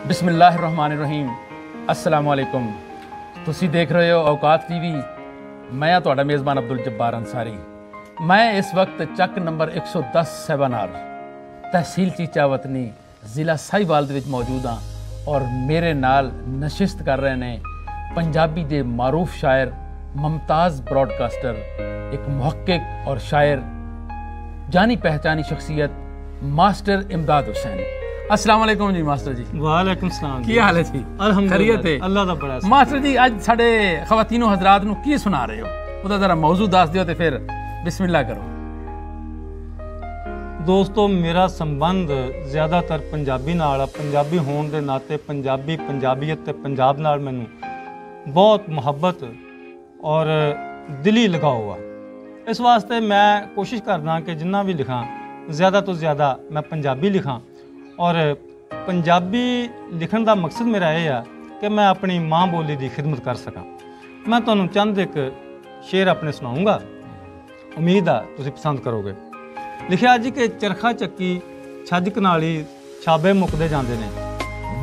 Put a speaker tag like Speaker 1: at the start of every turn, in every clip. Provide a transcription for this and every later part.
Speaker 1: बिस्मिल्लाहिर्रहमानिर्रहीम। अस्सलाम वालेकुम। तुसी देख रहे हो औकात टीवी। मैं ਤੁਹਾਡਾ मेज़बान अब्दुल जब्बार अंसारी। मैं इस वक्त ਚੱਕ नंबर 110 सेवानार तहसील चीचावतनी ज़िला साहिवाल ਦੇ ਵਿੱਚ मौजूद हाँ और मेरे नाल नशिस्त कर रहे ने पंजाबी दे मारूफ शायर मुमताज़ ब्रॉडकास्टर एक मुहक्किक और शायर जानी पहचानी शख्सियत मास्टर इमदाद हुसैन। अस्सलाम वालेकुम जी मास्टर जी।
Speaker 2: वालेकुम सलाम।
Speaker 1: की हाल है जी?
Speaker 2: अल्हम्दुलिल्लाह अल्लाह दा बड़ा
Speaker 1: मास्टर जी अज साडे खवातीनो हजरात नु की सुना रहे हो ਉਹਦਾ जरा मौजू दस दियो ते फिर बिस्मिल्लाह करो।
Speaker 2: दोस्तों मेरा संबंध ज़्यादातर पंजाबी नाल आ। पंजाबी होने के नाते पंजाबीयत ते पंजाब नाल मैनू बहुत मुहब्बत और दिली लगाव आ। इस वास्ते मैं कोशिश करदा कि जिन्ना भी लिखां ज़्यादा तो ज़्यादा मैं पंजाबी लिखां और पंजाबी लिखण का मकसद मेरा यह है कि मैं अपनी माँ बोली की खिदमत कर सकां। मैं तुहानूं चंद एक शेर अपने सुनाऊँगा, उम्मीद है तुसीं पसंद करोगे। लिखिया जी कि चरखा चक्की छज कनाली छाबे मुकदे जांदे ने।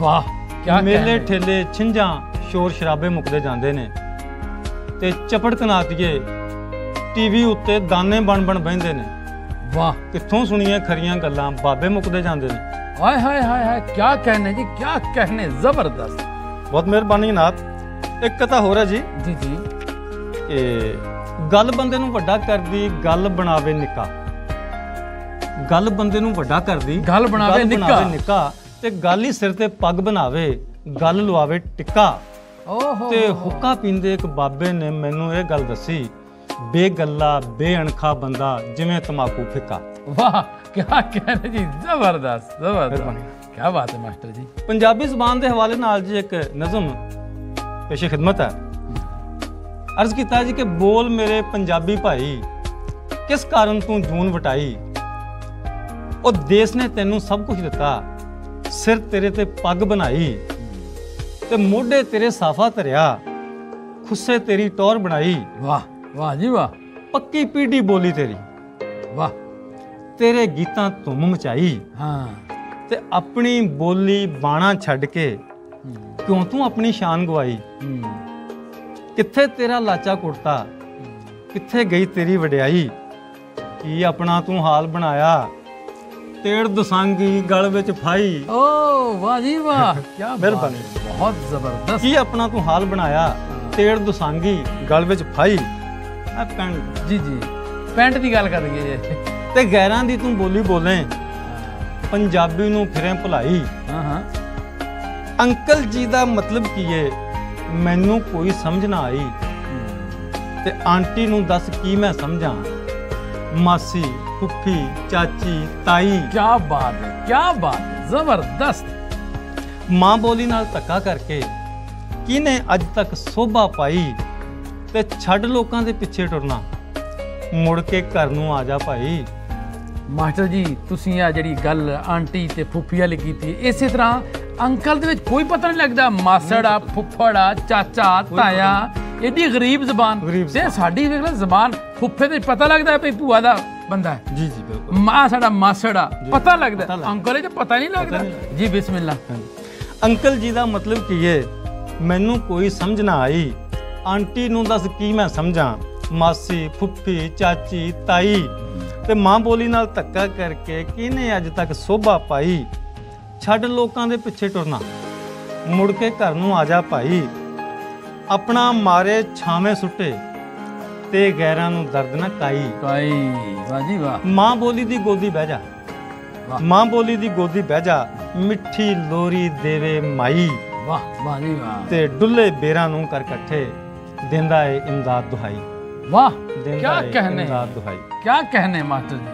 Speaker 1: वाह क्या
Speaker 2: मेले ठेले छिंजां शोर शराबे मुकदे जांदे ने ते चपड़ कनातीए टीवी उत्ते दाने बन बन बहिंदे ने।
Speaker 1: वाह
Speaker 2: कित्थों सुनिए खरियां गल्लां बाबे मुकदे जांदे ने।
Speaker 1: हाय हाय हाय हाय क्या कहने जी, क्या कहने, जबरदस्त।
Speaker 2: बहुत मेहरबानी जनाब। एक कथा हो रहा जी
Speaker 1: जी जी
Speaker 2: कि गल बंदे नूं वड्डा करदी गल बनावे निक्का। गल बंदे नूं वड्डा करदी
Speaker 1: गल बनावे
Speaker 2: निक्का ते गल ही सिर ते पग बनावे गल लुआवे टिक्का।
Speaker 1: ओहो
Speaker 2: ते हुक्का पींदे एक बाबे ने मैनू ये गल दसी बेगल्ला बेअणखा बंदा जिवें तमाकू फिक्का।
Speaker 1: वाह क्या कहने जी, जबरदस्त जबरदस्त, क्या बात है मास्टर जी।
Speaker 2: पंजाबी ज़बान के हवाले नाल जी एक नज़म पेशे खिदमत है। अर्ज किया जी कि बोल मेरे पंजाबी भाई किस कारण तू जून वटाई। और देश ने तेनू सब कुछ दिता सिर तेरे ते पग बनाई ते मोढे तेरे साफा धरिया खुस्से तेरी टौर बनाई।
Speaker 1: वाह वाह जी वाह।
Speaker 2: पक्की पीढ़ी बोली तेरी
Speaker 1: वाह
Speaker 2: तेरे गीतां धुम मचाई।
Speaker 1: हाँ
Speaker 2: ते अपनी बोली बाणा छड्ड के क्यों तू अपनी शान गवाई। कित्थे तेरा लाचा कुर्ता कित्थे गई तेरी वड्याई। की अपना तू हाल बनाया तेड़ दसांगी गल विच फाई।
Speaker 1: ओ वाह जी वाह क्या
Speaker 2: मेहरबानी,
Speaker 1: बहुत जबरदस्त।
Speaker 2: की अपना तू हाल बनाया तेड़ दसांगी गल विच फाई। पैंट
Speaker 1: जी जी पैंट की गल कर रही है
Speaker 2: ते गैरां दी तू बोली बोले पंजाबी नू फिरें भुलाई।
Speaker 1: हाँ हाँ
Speaker 2: अंकल जी दा मतलब की है मैनू कोई समझ ना आई ते आंटी नू दस की मैं समझा। मासी फुफी चाची ताई।
Speaker 1: क्या बात है, क्या बात है, जबरदस्त।
Speaker 2: माँ बोली नाल धक्का करके किने अज तक सोभा पाई ते छड़ लोकां दे पिछे टुरना मुड़ के घर नू आ जा भाई।
Speaker 1: मास्टर जी तुसी आ जिहड़ी गल आंटी ते फुफी वाली कीती इसे तरह अंकल दे विच कोई पता नहीं लगदा। मासड़ आ फुफड़ आ चाचा ताया एडी गरीब जबान ते साडी वेख ला जबान फुफे ते पता लगदा है भई भूआ दा बंदा है।
Speaker 2: जी जी बिल्कुल।
Speaker 1: मां साडा मासड़ आ पता लगदा, अंकल ते पता नहीं लगदा। जी बिस्मिल्लाह।
Speaker 2: अंकल जी दा मतलब की है मैनू कोई समझ ना आई आंटी नू दस की मैं समझा। मासी फुफी चाची ताई ते मां बोली नाल धक्का करके किने अज तक सोभा पाई। छड़ लोकां दे पिछे टुरना मुड़ के घर नू आ जा भाई। अपना मारे छावें सुट्टे ते गैरां नू दर्द ना काई।
Speaker 1: वाह जी वाह।
Speaker 2: मां बोली दी गोदी बह जा मां बोली दी गोदी बह जा मिठी लोरी देवे माई।
Speaker 1: वाह वाह जी वाह।
Speaker 2: ते डुल्ले बेरां नू कर कट्ठे देंदा है इमदाद दुहाई।
Speaker 1: वाह
Speaker 2: देंदा
Speaker 1: क्या
Speaker 2: है
Speaker 1: कहने,
Speaker 2: इमदाद दुहाई।
Speaker 1: क्या कहने मास्टर जी।